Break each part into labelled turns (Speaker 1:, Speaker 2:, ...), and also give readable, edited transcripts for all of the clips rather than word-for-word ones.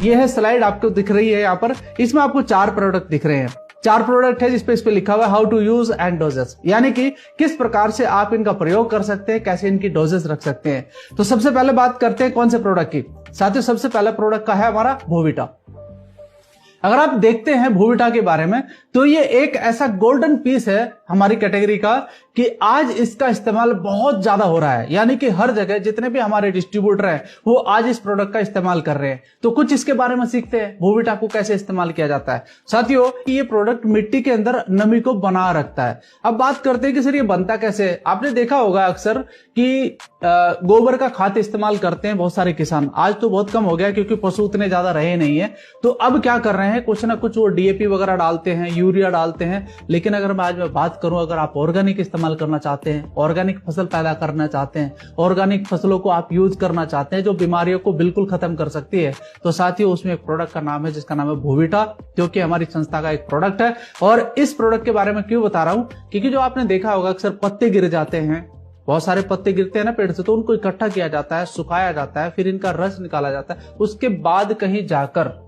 Speaker 1: ये है स्लाइड आपको दिख रही है यहाँ पर, इसमें आपको 4 प्रोडक्ट दिख रहे हैं। 4 प्रोडक्ट है जिसपे इस पे लिखा हुआ है how to use and doses, यानी कि किस प्रकार से आप इनका प्रयोग कर सकते हैं, कैसे इनकी डोजेस रख सकते हैं। तो सबसे पहले बात करते हैं कौन से प्रोडक्ट की। साथियों सबसे पहला प्रोडक्ट का है हमारा बोविटा। अगर आप देखते हैं बोविटा के बारे में तो ये एक ऐसा गोल्डन पीस है हमारी कैटेगरी का कि आज इसका इस्तेमाल बहुत ज्यादा हो रहा है, यानी कि हर जगह जितने भी हमारे डिस्ट्रीब्यूटर हैं वो आज इस प्रोडक्ट का इस्तेमाल कर रहे हैं। तो कुछ इसके बारे में सीखते हैं बोविटा को कैसे इस्तेमाल किया जाता है। साथियों ये प्रोडक्ट मिट्टी के अंदर नमी को बना रखता है। अब बात करते हैं कि सर ये बनता कैसे है। आपने देखा होगा अक्सर कि गोबर का खाद इस्तेमाल करते हैं बहुत सारे किसान, आज तो बहुत कम हो गया क्योंकि पशु उतने ज्यादा रहे नहीं है। तो अब क्या कर रहे हैं, कुछ ना कुछ वो डीएपी वगैरह डालते हैं, यूरिया डालते हैं। लेकिन अगर मैं आज बात करूं, अगर आप ऑर्गेनिक इस्तेमाल करना चाहते हैं, ऑर्गेनिक फसल पैदा करना चाहते हैं, ऑर्गेनिक फसलों को आप यूज करना चाहते हैं जो बीमारियों को बिल्कुल खत्म कर सकती है, तो साथियों उसमें एक प्रोडक्ट का नाम है जिसका नाम है बोविटा, जो कि हमारी संस्था का एक प्रोडक्ट है। और इस प्रोडक्ट के बारे में क्यों बता रहा हूं, क्योंकि जो आपने देखा होगा अक्सर पत्ते गिर जाते हैं, बहुत सारे पत्ते गिरते हैं ना पेड़ से, तो उनको इकट्ठा किया जाता है, सुखाया जाता है, फिर इनका रस निकाला जाता है, उसके बाद कहीं जाकर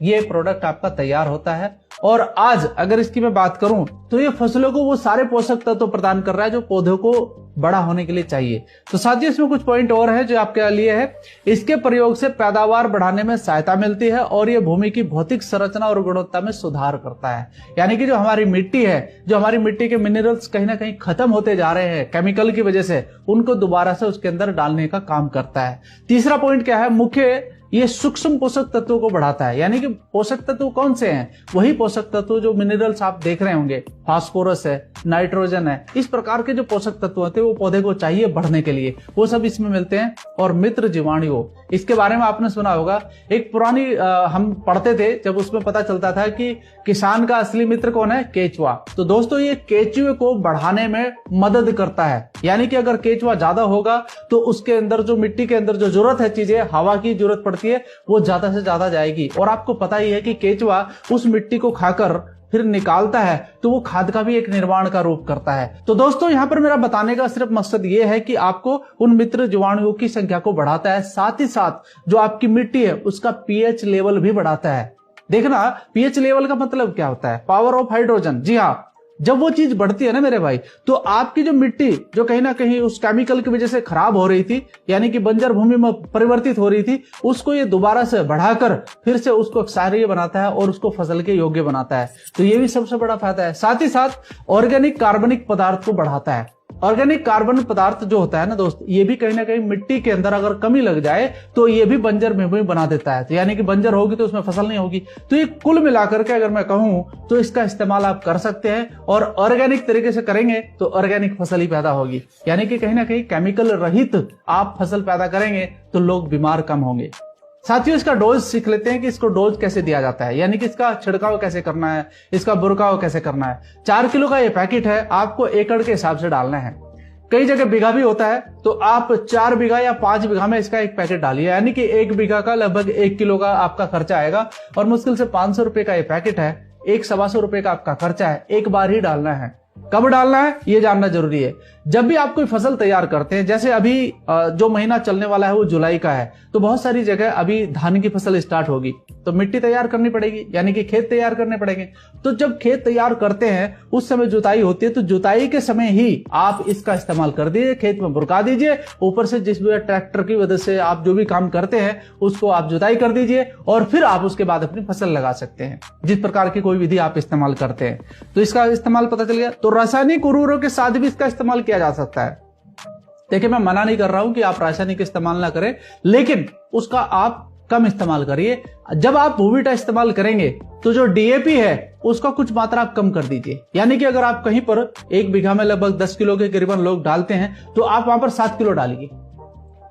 Speaker 1: ये प्रोडक्ट आपका तैयार होता है। और आज अगर इसकी मैं बात करूं तो ये फसलों को वो सारे पोषक तत्व प्रदान कर रहा है जो पौधों को बड़ा होने के लिए चाहिए। तो साथियों इसमें कुछ पॉइंट और है जो आपके लिए है। इसके प्रयोग से पैदावार बढ़ाने में सहायता मिलती है और ये भूमि की भौतिक संरचना और गुणवत्ता में सुधार करता है, यानी कि जो हमारी मिट्टी है, जो हमारी मिट्टी के मिनरल्स कहीं ना कहीं खत्म होते जा रहे हैं केमिकल की वजह से, उनको दोबारा से उसके अंदर डालने का काम करता है। तीसरा पॉइंट क्या है, मुख्य ये सूक्ष्म पोषक तत्वों को बढ़ाता है, यानी कि पोषक तत्व कौन से हैं, वही पोषक तत्व जो मिनरल्स आप देख रहे होंगे, फास्फोरस है, नाइट्रोजन है, इस प्रकार के जो पोषक तत्व होते हैं वो पौधे को चाहिए बढ़ने के लिए, वो सब इसमें मिलते हैं। और मित्र जीवाणु, इसके बारे में आपने सुना होगा, एक पुरानी हम पढ़ते थे जब उसमें पता चलता था कि किसान का असली मित्र कौन है, केचुआ। तो दोस्तों ये केचुए को बढ़ाने में मदद करता है, यानी कि अगर केचुआ ज्यादा होगा तो उसके अंदर जो मिट्टी के अंदर जो जरूरत है चीजें, हवा की जरूरत पड़ती है, वो ज्यादा से ज्यादा जाएगी। और आपको पता ही है कि केचुआ उस मिट्टी को खाकर फिर निकालता है तो वो खाद का भी एक निर्माण का रूप करता है। तो दोस्तों यहाँ पर मेरा बताने का सिर्फ मकसद ये है कि आपको उन मित्र जीवाणुओं की संख्या को बढ़ाता है, साथ ही साथ जो आपकी मिट्टी है उसका पीएच लेवल भी बढ़ाता है। देखना पीएच लेवल का मतलब क्या होता है, पावर ऑफ हाइड्रोजन। जी हाँ, जब वो चीज बढ़ती है ना मेरे भाई, तो आपकी जो मिट्टी जो कहीं ना कहीं उस केमिकल की वजह से खराब हो रही थी, यानी कि बंजर भूमि में परिवर्तित हो रही थी, उसको ये दोबारा से बढ़ाकर फिर से उसको क्षारीय बनाता है और उसको फसल के योग्य बनाता है। तो ये भी सबसे बड़ा फायदा है। साथ ही साथ ऑर्गेनिक कार्बनिक पदार्थ को बढ़ाता है। ऑर्गेनिक कार्बन पदार्थ जो होता है ना दोस्त, ये भी कहीं ना कहीं मिट्टी के अंदर अगर कमी लग जाए तो ये भी बंजर भूमि बना देता है, तो यानी कि बंजर होगी तो उसमें फसल नहीं होगी। तो ये कुल मिलाकर के अगर मैं कहूं तो इसका इस्तेमाल आप कर सकते हैं और ऑर्गेनिक तरीके से करेंगे तो ऑर्गेनिक फसल ही पैदा होगी, यानी कि कहीं ना कहीं केमिकल रहित आप फसल पैदा करेंगे तो लोग बीमार कम होंगे। साथियों इसका डोज सीख लेते हैं कि इसको डोज कैसे दिया जाता है, यानी कि इसका छिड़काव कैसे करना है, इसका बुरकाव कैसे करना है। 4 किलो का ये पैकेट है, आपको एकड़ के हिसाब से डालना है। कई जगह बीघा भी होता है, तो आप 4 बीघा या 5 बीघा में इसका एक पैकेट डालिए, यानी कि 1 बीघा का लगभग 1 किलो का आपका खर्चा आएगा। और मुश्किल से 500 रुपए का ये पैकेट है, 1-125 रुपए का आपका खर्चा है। एक बार ही डालना है। कब डालना है ये जानना जरूरी है। जब भी आप कोई फसल तैयार करते हैं, जैसे अभी जो महीना चलने वाला है वो जुलाई का है, तो बहुत सारी जगह अभी धान की फसल स्टार्ट होगी, तो मिट्टी तैयार करनी पड़ेगी, यानी कि खेत तैयार करने पड़ेंगे। तो जब खेत तैयार करते हैं उस समय जुताई होती है, तो जुताई के समय ही आप इसका इस्तेमाल कर दीजिए, खेत में बुरका दीजिए, ऊपर से जिस भी ट्रैक्टर की वजह से आप जो भी काम करते हैं उसको आप जुताई कर दीजिए और फिर आप उसके बाद अपनी फसल लगा सकते हैं, जिस प्रकार की कोई विधि आप इस्तेमाल करते हैं। तो इसका इस्तेमाल पता चल गया। तो रासायनिक उर्वरकों के साथ भी इसका इस्तेमाल किया जा सकता है। देखिए मैं मना नहीं कर रहा हूं कि आप रासायनिक इस्तेमाल ना करें, लेकिन उसका आप कम इस्तेमाल करिए। जब आप बोविटा इस्तेमाल करेंगे तो जो डीएपी है उसका कुछ मात्रा आप कम कर दीजिए, यानी कि अगर आप कहीं पर 1 बीघा में लगभग 10 किलो के करीबन लोग डालते हैं तो आप वहां पर 7 किलो डालिए।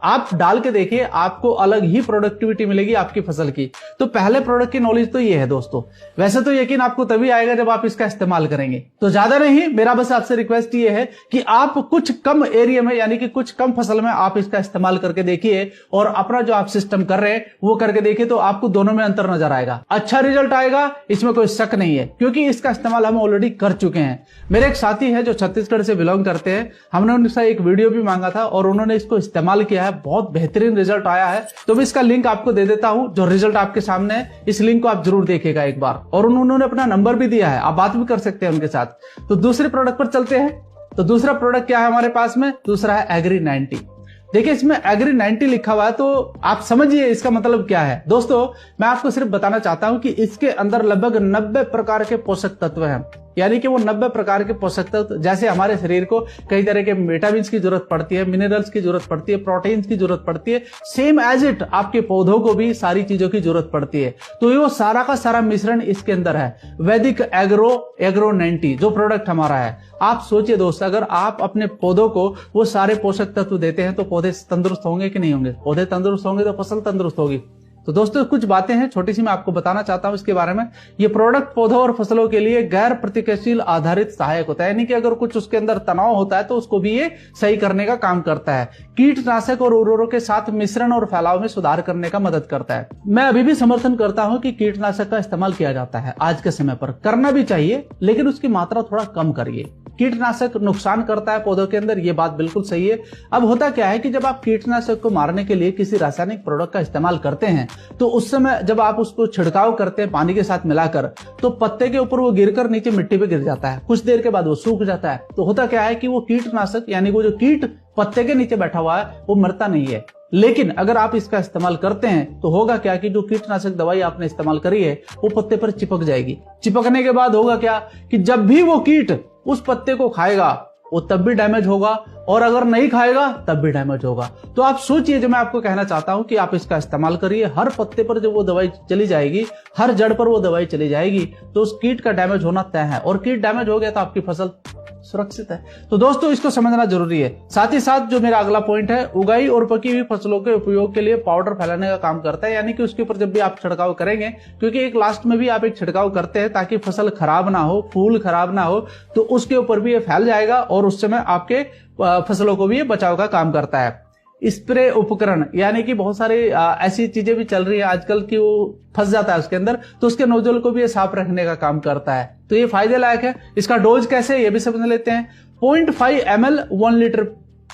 Speaker 1: आप डाल के देखिए, आपको अलग ही प्रोडक्टिविटी मिलेगी आपकी फसल की। तो पहले प्रोडक्ट की नॉलेज तो ये है दोस्तों। वैसे तो यकीन आपको तभी आएगा जब आप इसका इस्तेमाल करेंगे। तो ज्यादा नहीं, मेरा बस आपसे रिक्वेस्ट ये है कि आप कुछ कम एरिया में, यानी कि कुछ कम फसल में आप इसका इस्तेमाल करके देखिए और अपना जो आप सिस्टम कर रहे हैं वो करके देखिए, तो आपको दोनों में अंतर नजर आएगा। अच्छा रिजल्ट आएगा, इसमें कोई शक नहीं है, क्योंकि इसका इस्तेमाल हम ऑलरेडी कर चुके हैं। मेरे एक साथी है जो छत्तीसगढ़ से बिलोंग करते हैं, हमने उनसे एक वीडियो भी मांगा था और उन्होंने इसको इस्तेमाल किया है, बहुत बेहतरीन रिजल्ट आया है। तो मैं इसका लिंक आपको दे देता हूं, जो रिजल्ट आपके सामने है, इस लिंक को आप जरूर देखिएगा एक बार। और उन्होंने अपना नंबर भी दिया है, आप बात भी कर सकते हैं उनके साथ। तो दूसरे प्रोडक्ट पर चलते हैं। तो दूसरा प्रोडक्ट क्या है हमारे पास में? दूसरा है एग्री 90। देखिए इसमें एग्री 90 लिखा हुआ है, तो आप समझिए इसका मतलब क्या है। दोस्तों मैं आपको सिर्फ बताना चाहता हूं कि इसके अंदर लगभग 90 प्रकार के पोषक तत्व हैं। यानी कि वो 90 प्रकार के पोषक तत्व, जैसे हमारे शरीर को कई तरह के विटामिन की जरूरत पड़ती है, मिनरल्स की जरूरत पड़ती है, प्रोटीन्स की जरूरत पड़ती है, सेम एज इट आपके पौधों को भी सारी चीजों की जरूरत पड़ती है। तो ये वो सारा का सारा मिश्रण इसके अंदर है। वैदिक एग्रो 90 जो प्रोडक्ट हमारा है, आप सोचिए दोस्त, अगर आप अपने पौधों को वो सारे पोषक तत्व देते हैं तो पौधे तंदुरुस्त होंगे कि नहीं होंगे? पौधे तंदुरुस्त होंगे तो फसल तंदुरुस्त होगी। तो दोस्तों कुछ बातें हैं छोटी सी, मैं आपको बताना चाहता हूं इसके बारे में। ये प्रोडक्ट पौधों और फसलों के लिए गैर प्रतिक्रियाशील आधारित सहायक होता है, यानी कि अगर कुछ उसके अंदर तनाव होता है तो उसको भी ये सही करने का काम करता है। कीटनाशक और उर्वरकों के साथ मिश्रण और फैलाव में सुधार करने का मदद करता है। मैं अभी भी समर्थन करता हूं कि कीटनाशक का इस्तेमाल किया जाता है, आज के समय पर करना भी चाहिए, लेकिन उसकी मात्रा थोड़ा कम करिए। कीटनाशक नुकसान करता है पौधों के अंदर, ये बात बिल्कुल सही है। अब होता क्या है कि जब आप कीटनाशक को मारने के लिए किसी रासायनिक प्रोडक्ट का इस्तेमाल करते हैं तो उस समय जब आप उसको छिड़काव करते हैं पानी के साथ मिलाकर, तो पत्ते के ऊपर वो गिरकर नीचे मिट्टी पे गिर जाता है, कुछ देर के बाद वो सूख जाता है। तो होता क्या है कि वो कीटनाशक यानी वो जो कीट पत्ते के नीचे बैठा हुआ है वो मरता नहीं है। लेकिन अगर आप इसका इस्तेमाल करते हैं तो होगा क्या कि जो कीटनाशक दवाई आपने इस्तेमाल करी है वो पत्ते पर चिपक जाएगी। चिपकने के बाद होगा क्या कि जब भी वो कीट उस पत्ते को खाएगा वो तब भी डैमेज होगा, और अगर नहीं खाएगा तब भी डैमेज होगा। तो आप सोचिए, जो मैं आपको कहना चाहता हूं कि आप इसका इस्तेमाल करिए, हर पत्ते पर जब वो दवाई चली जाएगी, हर जड़ पर वो दवाई चली जाएगी, तो उस कीट का डैमेज होना तय है, और कीट डैमेज हो गया तो आपकी फसल सुरक्षित है। तो दोस्तों इसको समझना जरूरी है। साथ ही साथ जो मेरा अगला पॉइंट है, उगाई और पकी हुई फसलों के उपयोग के लिए पाउडर फैलाने का काम करता है, यानी कि उसके ऊपर जब भी आप छिड़काव करेंगे, क्योंकि एक लास्ट में भी आप एक छिड़काव करते हैं ताकि फसल खराब ना हो, फूल खराब ना हो, तो उसके ऊपर भी ये फैल जाएगा और उस समय आपके फसलों को भी ये बचाव का काम करता है। स्प्रे उपकरण, यानी कि बहुत सारी ऐसी चीजें भी चल रही है आजकल की वो फंस जाता है उसके अंदर, तो उसके नोजल को भी ये साफ रखने का काम करता है। तो ये फायदे लायक है। इसका डोज कैसे है ये भी समझ लेते हैं। 0.5 ml 1 लीटर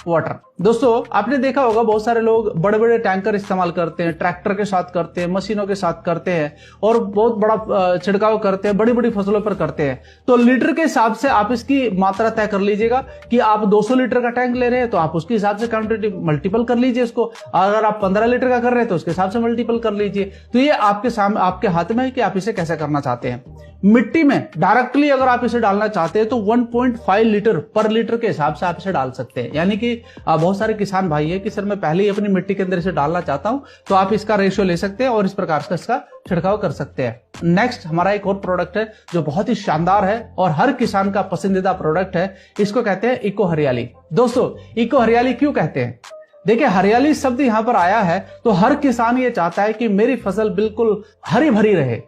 Speaker 1: वाटर। दोस्तों आपने देखा होगा बहुत सारे लोग बड़े बड़े टैंकर इस्तेमाल करते हैं, ट्रैक्टर के साथ करते हैं, मशीनों के साथ करते हैं, और बहुत बड़ा छिड़काव करते हैं, बड़ी बड़ी फसलों पर करते हैं। तो लीटर के हिसाब से आप इसकी मात्रा तय कर लीजिएगा कि आप 200 लीटर का टैंक ले रहे हैं तो आप उसके हिसाब से क्वांटिटी मल्टीपल कर लीजिए इसको। अगर आप 15 लीटर का कर रहे हैं तो उसके हिसाब से मल्टीपल कर लीजिए। तो ये आपके सामने, आपके हाथ में है कि आप इसे कैसे करना चाहते हैं। मिट्टी में डायरेक्टली अगर आप इसे डालना चाहते हैं तो 1.5 लीटर पर लीटर के हिसाब से आप इसे डाल सकते हैं। यानी कि बहुत सारे किसान भाई है कि सर मैं पहले ही अपनी मिट्टी के अंदर इसे डालना चाहता हूं, तो आप इसका रेशियो ले सकते हैं और इस प्रकार से इसका छिड़काव कर सकते हैं। नेक्स्ट हमारा एक और प्रोडक्ट है जो बहुत ही शानदार है और हर किसान का पसंदीदा प्रोडक्ट है, इसको कहते हैं इको हरियाली। दोस्तों इको हरियाली क्यों कहते हैं? देखिए हरियाली शब्द यहां पर आया है तो हर किसान ये चाहता है कि मेरी फसल बिल्कुल हरी भरी रहे।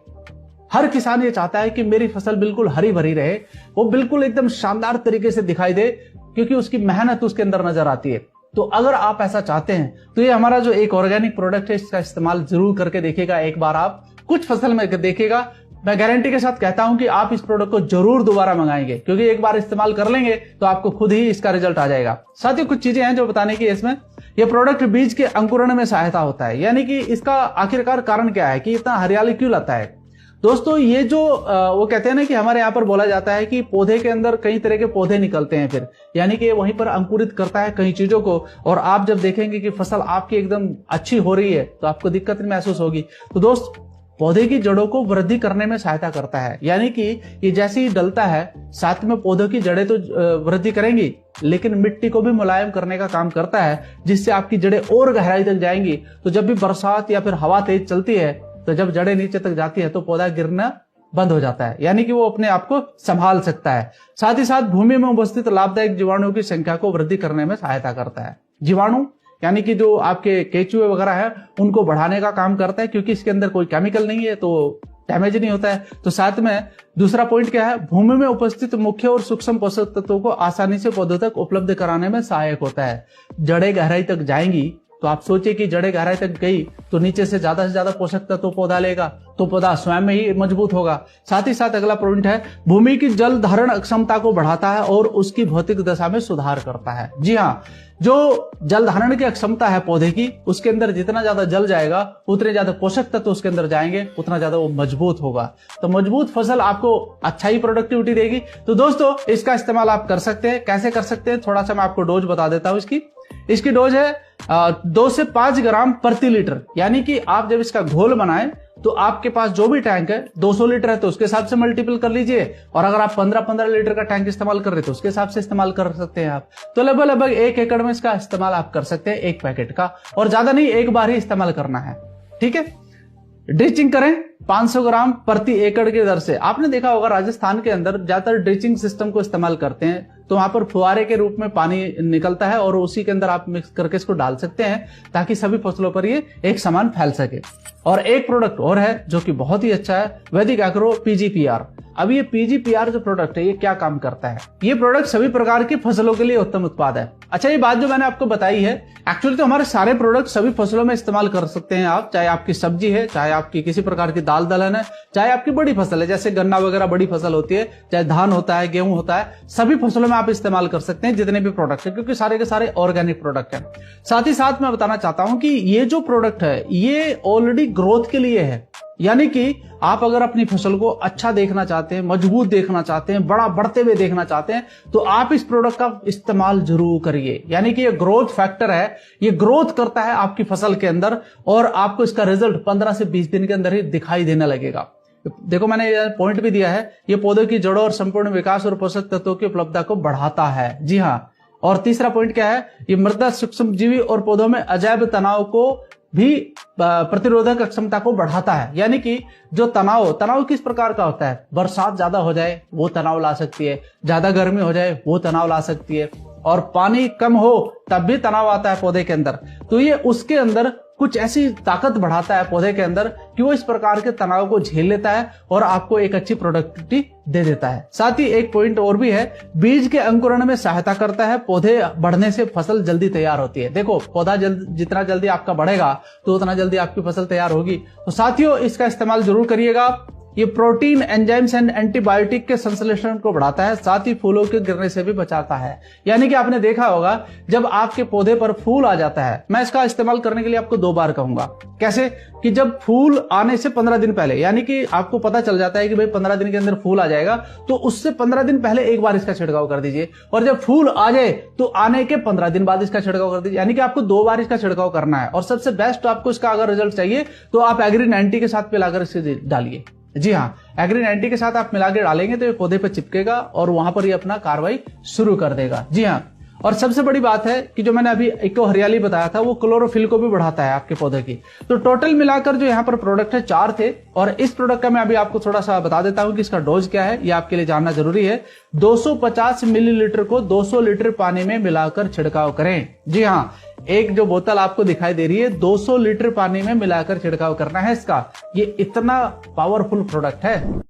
Speaker 1: हर किसान ये चाहता है कि मेरी फसल बिल्कुल हरी भरी रहे, वो बिल्कुल एकदम शानदार तरीके से दिखाई दे, क्योंकि उसकी मेहनत उसके अंदर नजर आती है। तो अगर आप ऐसा चाहते हैं तो ये हमारा जो एक ऑर्गेनिक प्रोडक्ट है इसका इस्तेमाल जरूर करके देखिएगा। एक बार आप कुछ फसल में देखिएगा, मैं गारंटी के साथ कहता हूं कि आप इस प्रोडक्ट को जरूर दोबारा मंगाएंगे, क्योंकि एक बार इस्तेमाल कर लेंगे तो आपको खुद ही इसका रिजल्ट आ जाएगा। साथ ही कुछ चीजें हैं जो बताने की इसमें। यह प्रोडक्ट बीज के अंकुरण में सहायता होता है, यानी कि इसका आखिरकार कारण क्या है कि इतना हरियाली क्यों लाता है। दोस्तों ये जो वो कहते हैं ना कि हमारे यहाँ पर बोला जाता है कि पौधे के अंदर कई तरह के पौधे निकलते हैं, फिर यानी कि वहीं पर अंकुरित करता है कई चीजों को, और आप जब देखेंगे कि फसल आपकी एकदम अच्छी हो रही है तो आपको दिक्कत महसूस होगी। तो दोस्त पौधे की जड़ों को वृद्धि करने में सहायता करता है, यानी कि ये जैसे ही डलता है साथ में पौधों की जड़ें तो वृद्धि करेंगी, लेकिन मिट्टी को भी मुलायम करने का काम करता है, जिससे आपकी जड़ें और गहराई तक जाएंगी। तो जब भी बरसात या फिर हवा तेज चलती है तो जब जड़ें नीचे तक जाती है तो पौधा गिरना बंद हो जाता है, यानी कि वो अपने आप को संभाल सकता है। साथ ही साथ भूमि में उपस्थित लाभदायक जीवाणुओं की संख्या को वृद्धि करने में सहायता करता है। जीवाणु यानी कि जो आपके केचुए वगैरह है उनको बढ़ाने का काम करता है, क्योंकि इसके अंदर कोई केमिकल नहीं है तो डैमेज नहीं होता है। तो साथ में दूसरा पॉइंट क्या है, भूमि में उपस्थित मुख्य और सूक्ष्म पोषक तत्वों को आसानी से पौधों तक उपलब्ध कराने में सहायक होता है। जड़ें गहराई तक जाएंगी तो आप सोचिए कि जड़ें गहराई तक गई तो नीचे से ज्यादा पोषक तत्व पौधा लेगा, तो पौधा स्वयं में ही मजबूत होगा। साथ ही साथ अगला पॉइंट है, भूमि की जल धारण क्षमता को बढ़ाता है और उसकी भौतिक दशा में सुधार करता है। जी हाँ, जो जल धारण की क्षमता है पौधे की, उसके अंदर जितना ज्यादा जल जाएगा उतने ज्यादा पोषक तत्व उसके अंदर जाएंगे, उतना ज्यादा वो मजबूत होगा। तो मजबूत फसल आपको अच्छा ही प्रोडक्टिविटी देगी। तो दोस्तों इसका इस्तेमाल आप कर सकते हैं। कैसे कर सकते हैं, थोड़ा सा मैं आपको डोज बता देता हूं। इसकी डोज है 2 से 5 ग्राम प्रति लीटर। यानी कि आप जब इसका घोल बनाएं तो आपके पास जो भी टैंक है 200 लीटर है तो उसके हिसाब से मल्टीपल कर लीजिए, और अगर आप 15-15 लीटर का टैंक इस्तेमाल कर रहे हैं तो उसके हिसाब से इस्तेमाल कर सकते हैं आप। तो लगभग 1 एकड़ में इसका इस्तेमाल आप कर सकते हैं, एक पैकेट का, और ज्यादा नहीं, एक बार ही इस्तेमाल करना है। ठीक है, ड्रिचिंग करें 500 ग्राम प्रति एकड़ की दर से। आपने देखा होगा राजस्थान के अंदर ज्यादातर ड्रिचिंग सिस्टम को इस्तेमाल करते हैं, तो वहां पर फुहारे के रूप में पानी निकलता है और उसी के अंदर आप मिक्स करके इसको डाल सकते हैं ताकि सभी फसलों पर ये एक समान फैल सके। और एक प्रोडक्ट और है जो कि बहुत ही अच्छा है, वैदिक एग्रो पीजीपीआर। अब ये पीजीपीआर जो प्रोडक्ट है ये क्या काम करता है? ये प्रोडक्ट सभी प्रकार की फसलों के लिए उत्तम उत्पाद है। अच्छा, ये बात जो मैंने आपको बताई है, एक्चुअली तो हमारे सारे प्रोडक्ट सभी फसलों में इस्तेमाल कर सकते हैं आप, चाहे आपकी सब्जी है, चाहे आपकी किसी प्रकार की दाल दलहन है, चाहे आपकी बड़ी फसल है, जैसे गन्ना वगैरह बड़ी फसल होती है, चाहे धान होता है, गेहूं होता है, सभी फसलों में आप इस्तेमाल कर सकते हैं जितने भी प्रोडक्ट है, क्योंकि सारे के सारे ऑर्गेनिक प्रोडक्ट है। साथ ही साथ मैं बताना चाहता हूं कि ये जो प्रोडक्ट है ये ऑलरेडी ग्रोथ के लिए है। यानी कि आप अगर अपनी फसल को अच्छा देखना चाहते हैं, मजबूत देखना चाहते हैं, बड़ा बढ़ते हुए देखना चाहते हैं, तो आप इस प्रोडक्ट का इस्तेमाल जरूर करिए। यानी कि ये ग्रोथ फैक्टर है, ये ग्रोथ करता है आपकी फसल के अंदर, और आपको इसका रिजल्ट 15 से 20 दिन के अंदर ही दिखाई देने लगेगा। देखो मैंने ये पॉइंट भी दिया है, ये पौधों की जड़ों और संपूर्ण विकास और पोषक तत्वों की उपलब्धता को बढ़ाता है। जी हाँ, और तीसरा पॉइंट क्या है, ये मृदा सूक्ष्म जीवी और पौधों में अजैब तनाव को भी प्रतिरोधक क्षमता को बढ़ाता है। यानी कि जो तनाव किस प्रकार का होता है, बरसात ज्यादा हो जाए वो तनाव ला सकती है, ज्यादा गर्मी हो जाए वो तनाव ला सकती है, और पानी कम हो तब भी तनाव आता है पौधे के अंदर। तो ये उसके अंदर कुछ ऐसी ताकत बढ़ाता है पौधे के अंदर कि वो इस प्रकार के तनाव को झेल लेता है और आपको एक अच्छी प्रोडक्टिविटी दे देता है। साथ ही एक पॉइंट और भी है, बीज के अंकुरण में सहायता करता है। पौधे बढ़ने से फसल जल्दी तैयार होती है। देखो पौधा जितना जल्दी आपका बढ़ेगा तो उतना जल्दी आपकी फसल तैयार होगी। तो साथियों इसका इस्तेमाल जरूर करिएगा। ये प्रोटीन, एंजाइम्स एंड एंटीबायोटिक के संश्लेषण को बढ़ाता है, साथ ही फूलों के गिरने से भी बचाता है। यानी कि आपने देखा होगा जब आपके पौधे पर फूल आ जाता है, मैं इसका इस्तेमाल करने के लिए आपको 2 बार कहूंगा। कैसे कि जब फूल आने से 15 दिन पहले, यानी कि आपको पता चल जाता है कि भाई 15 दिन के अंदर फूल आ जाएगा, तो उससे 15 दिन पहले एक बार इसका छिड़काव कर दीजिए, और जब फूल आ जाए तो आने के 15 दिन बाद इसका छिड़काव कर दीजिए। यानी कि आपको 2 बार इसका छिड़काव करना है। और सबसे बेस्ट आपको इसका अगर रिजल्ट चाहिए तो आप एग्री 90 के साथ मिलाकर इसे डालिए। जी हाँ, एग्री 90 के साथ आप मिला के डालेंगे तो ये पौधे पर चिपकेगा और वहां पर ये अपना कार्रवाई शुरू कर देगा। जी हाँ, और सबसे बड़ी बात है कि जो मैंने अभी इको हरियाली बताया था वो क्लोरोफिल को भी बढ़ाता है आपके पौधे की। तो टोटल मिलाकर जो यहाँ पर प्रोडक्ट है 4 थे, और इस प्रोडक्ट का मैं अभी आपको थोड़ा सा बता देता हूँ कि इसका डोज क्या है, ये आपके लिए जानना जरूरी है। 250 मिलीलीटर को 200 लीटर पानी में मिलाकर छिड़काव करें। जी हाँ, एक जो बोतल आपको दिखाई दे रही है 200 लीटर पानी में मिलाकर छिड़काव करना है इसका। ये इतना पावरफुल प्रोडक्ट है।